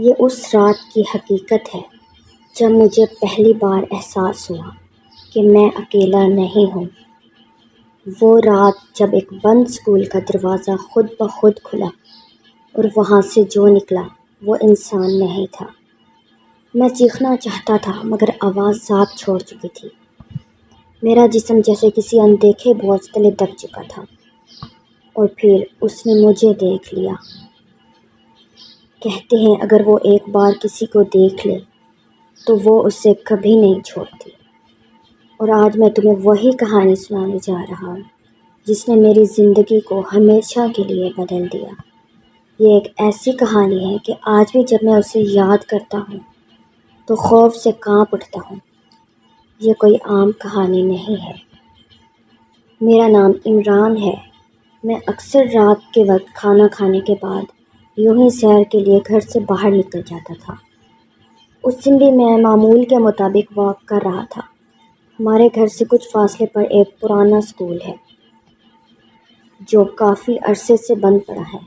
یہ اس رات کی حقیقت ہے جب مجھے پہلی بار احساس ہوا کہ میں اکیلا نہیں ہوں۔ وہ رات جب ایک بند اسکول کا دروازہ خود بخود کھلا اور وہاں سے جو نکلا وہ انسان نہیں تھا۔ میں چیخنا چاہتا تھا مگر آواز ساتھ چھوڑ چکی تھی۔ میرا جسم جیسے کسی اندیکھے بوجھ تلے دب چکا تھا اور پھر اس نے مجھے دیکھ لیا۔ کہتے ہیں اگر وہ ایک بار کسی کو دیکھ لے تو وہ اسے کبھی نہیں چھوڑتی، اور آج میں تمہیں وہی کہانی سنانے جا رہا ہوں جس نے میری زندگی کو ہمیشہ کے لیے بدل دیا۔ یہ ایک ایسی کہانی ہے کہ آج بھی جب میں اسے یاد کرتا ہوں تو خوف سے کانپ اٹھتا ہوں۔ یہ کوئی عام کہانی نہیں ہے۔ میرا نام عمران ہے۔ میں اکثر رات کے وقت کھانا کھانے کے بعد یوں ہی سیر کے لیے گھر سے باہر نکل جاتا تھا۔ اس دن بھی میں معمول کے مطابق واک کر رہا تھا۔ ہمارے گھر سے کچھ فاصلے پر ایک پرانا اسکول ہے جو کافی عرصے سے بند پڑا ہے۔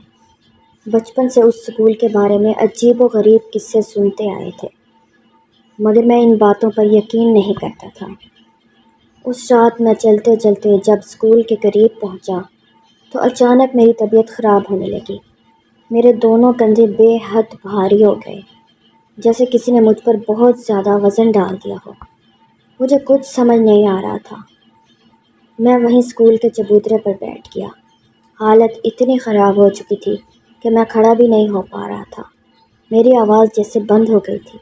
بچپن سے اس اسکول کے بارے میں عجیب و غریب قصے سنتے آئے تھے مگر میں ان باتوں پر یقین نہیں کرتا تھا۔ اس رات میں چلتے چلتے جب اسکول کے قریب پہنچا تو اچانک میری طبیعت خراب ہونے لگی۔ میرے دونوں کندھے بے حد بھاری ہو گئے، جیسے کسی نے مجھ پر بہت زیادہ وزن ڈال دیا ہو۔ مجھے کچھ سمجھ نہیں آ رہا تھا۔ میں وہیں اسکول کے چبوترے پر بیٹھ گیا۔ حالت اتنی خراب ہو چکی تھی کہ میں کھڑا بھی نہیں ہو پا رہا تھا۔ میری آواز جیسے بند ہو گئی تھی۔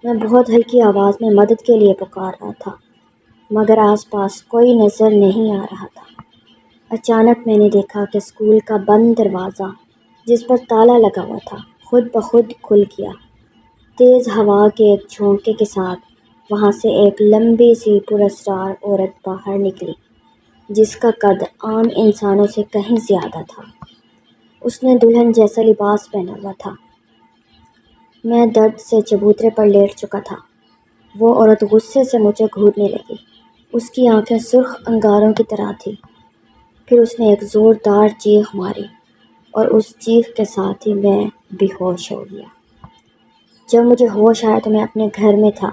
میں بہت ہلکی آواز میں مدد کے لیے پکار رہا تھا مگر آس پاس کوئی نظر نہیں آ رہا تھا۔ اچانک میں نے دیکھا کہ اسکول کا بند دروازہ جس پر تالا لگا ہوا تھا خود بخود کھل گیا۔ تیز ہوا کے ایک جھونکے کے ساتھ وہاں سے ایک لمبی سی پراسرار عورت باہر نکلی جس کا قد عام انسانوں سے کہیں زیادہ تھا۔ اس نے دلہن جیسا لباس پہنا ہوا تھا۔ میں درد سے چبوترے پر لیٹ چکا تھا۔ وہ عورت غصے سے مجھے گھورنے لگی۔ اس کی آنکھیں سرخ انگاروں کی طرح تھیں۔ پھر اس نے ایک زوردار چیخ ماری اور اس چیخ کے ساتھ ہی میں بے ہوش ہو گیا۔ جب مجھے ہوش آیا تو میں اپنے گھر میں تھا۔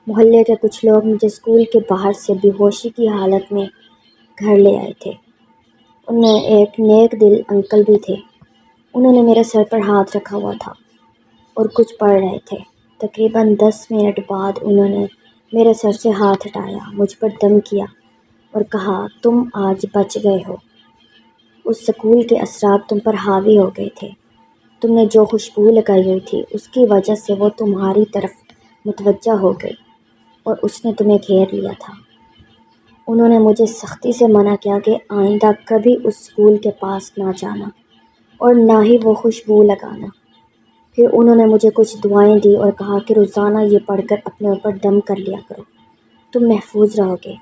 محلے کے کچھ لوگ مجھے اسکول کے باہر سے بے ہوشی کی حالت میں گھر لے آئے تھے۔ ان میں ایک نیک دل انکل بھی تھے۔ انہوں نے میرے سر پر ہاتھ رکھا ہوا تھا اور کچھ پڑھ رہے تھے۔ تقریباً 10 منٹ بعد انہوں نے میرے سر سے ہاتھ ہٹایا، مجھ پر دم کیا اور کہا تم آج بچ گئے ہو۔ اس اسکول کے اثرات تم پر حاوی ہو گئے تھے۔ تم نے جو خوشبو لگائی ہوئی تھی اس کی وجہ سے وہ تمہاری طرف متوجہ ہو گئی اور اس نے تمہیں گھیر لیا تھا۔ انہوں نے مجھے سختی سے منع کیا کہ آئندہ کبھی اس اسکول کے پاس نہ جانا اور نہ ہی وہ خوشبو لگانا۔ پھر انہوں نے مجھے کچھ دعائیں دی اور کہا کہ روزانہ یہ پڑھ کر اپنے اوپر دم کر لیا کرو، تم محفوظ رہو گے۔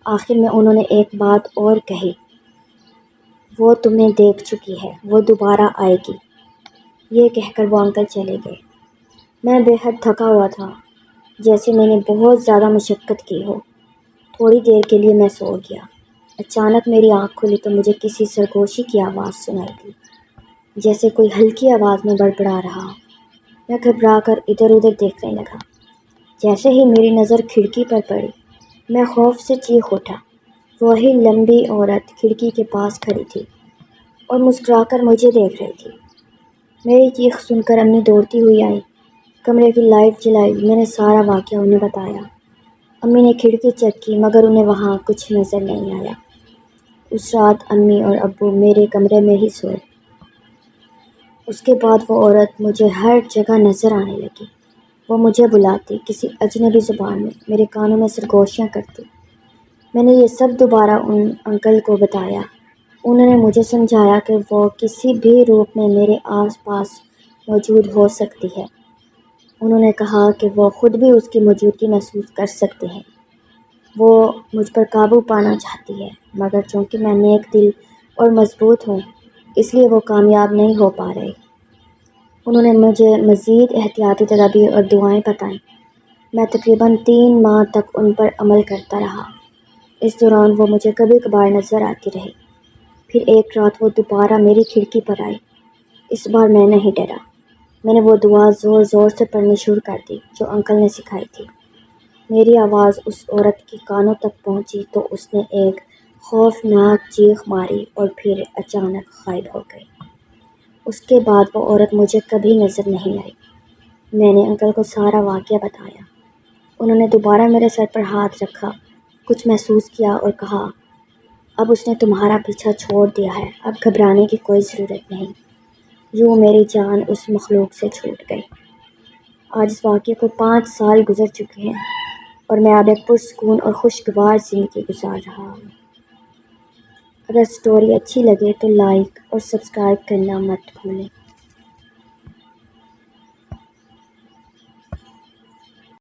آخر میں انہوں نے ایک بات اور کہی، وہ تمہیں دیکھ چکی ہے، وہ دوبارہ آئے گی۔ یہ کہہ کر وہ انکل چلے گئے۔ میں بے حد تھکا ہوا تھا، جیسے میں نے بہت زیادہ مشقت کی ہو۔ تھوڑی دیر کے لیے میں سو گیا۔ اچانک میری آنکھ کھلی تو مجھے کسی سرگوشی کی آواز سنائی دی، جیسے کوئی ہلکی آواز میں بڑبڑا رہا ہو۔ میں گھبرا کر ادھر ادھر دیکھنے لگا۔ جیسے ہی میری نظر کھڑکی پر پڑی میں خوف سے چیخ اٹھا۔ وہی لمبی عورت کھڑکی کے پاس کھڑی تھی اور مسکرا کر مجھے دیکھ رہی تھی۔ میری چیخ سن کر امی دوڑتی ہوئی آئی، کمرے کی لائٹ جلائی۔ میں نے سارا واقعہ انہیں بتایا۔ امی نے کھڑکی چیک کی مگر انہیں وہاں کچھ نظر نہیں آیا۔ اس رات امی اور ابو میرے کمرے میں ہی سوئے۔ اس کے بعد وہ عورت مجھے ہر جگہ نظر آنے لگی۔ وہ مجھے بلاتی، کسی اجنبی زبان میں میرے کانوں میں سرگوشیاں کرتی۔ میں نے یہ سب دوبارہ ان انکل کو بتایا۔ انہوں نے مجھے سمجھایا کہ وہ کسی بھی روپ میں میرے آس پاس موجود ہو سکتی ہے۔ انہوں نے کہا کہ وہ خود بھی اس کی موجودگی محسوس کر سکتے ہیں۔ وہ مجھ پر قابو پانا چاہتی ہے مگر چونکہ میں نیک دل اور مضبوط ہوں اس لیے وہ کامیاب نہیں ہو پا رہے۔ انہوں نے مجھے مزید احتیاطی تدابیر اور دعائیں بتائیں۔ میں تقریباً 3 ماہ تک ان پر عمل کرتا رہا۔ اس دوران وہ مجھے کبھی کبھار نظر آتی رہی۔ پھر ایک رات وہ دوبارہ میری کھڑکی پر آئی۔ اس بار میں نہیں ڈرا۔ میں نے وہ دعا زور زور سے پڑھنی شروع کر دی جو انکل نے سکھائی تھی۔ میری آواز اس عورت کے کانوں تک پہنچی تو اس نے ایک خوفناک چیخ ماری اور پھر اچانک غائب ہو گئی۔ اس کے بعد وہ عورت مجھے کبھی نظر نہیں آئی۔ میں نے انکل کو سارا واقعہ بتایا۔ انہوں نے دوبارہ میرے سر پر ہاتھ رکھا، کچھ محسوس کیا اور کہا، اب اس نے تمہارا پیچھا چھوڑ دیا ہے، اب گھبرانے کی کوئی ضرورت نہیں۔ یوں میری جان اس مخلوق سے چھوٹ گئی۔ آج اس واقعے کو 5 سال گزر چکے ہیں اور میں اب ایک پرسکون اور خوشگوار زندگی گزار رہا ہوں۔ اگر سٹوری اچھی لگے تو لائک اور سبسکرائب کرنا مت بھولیں۔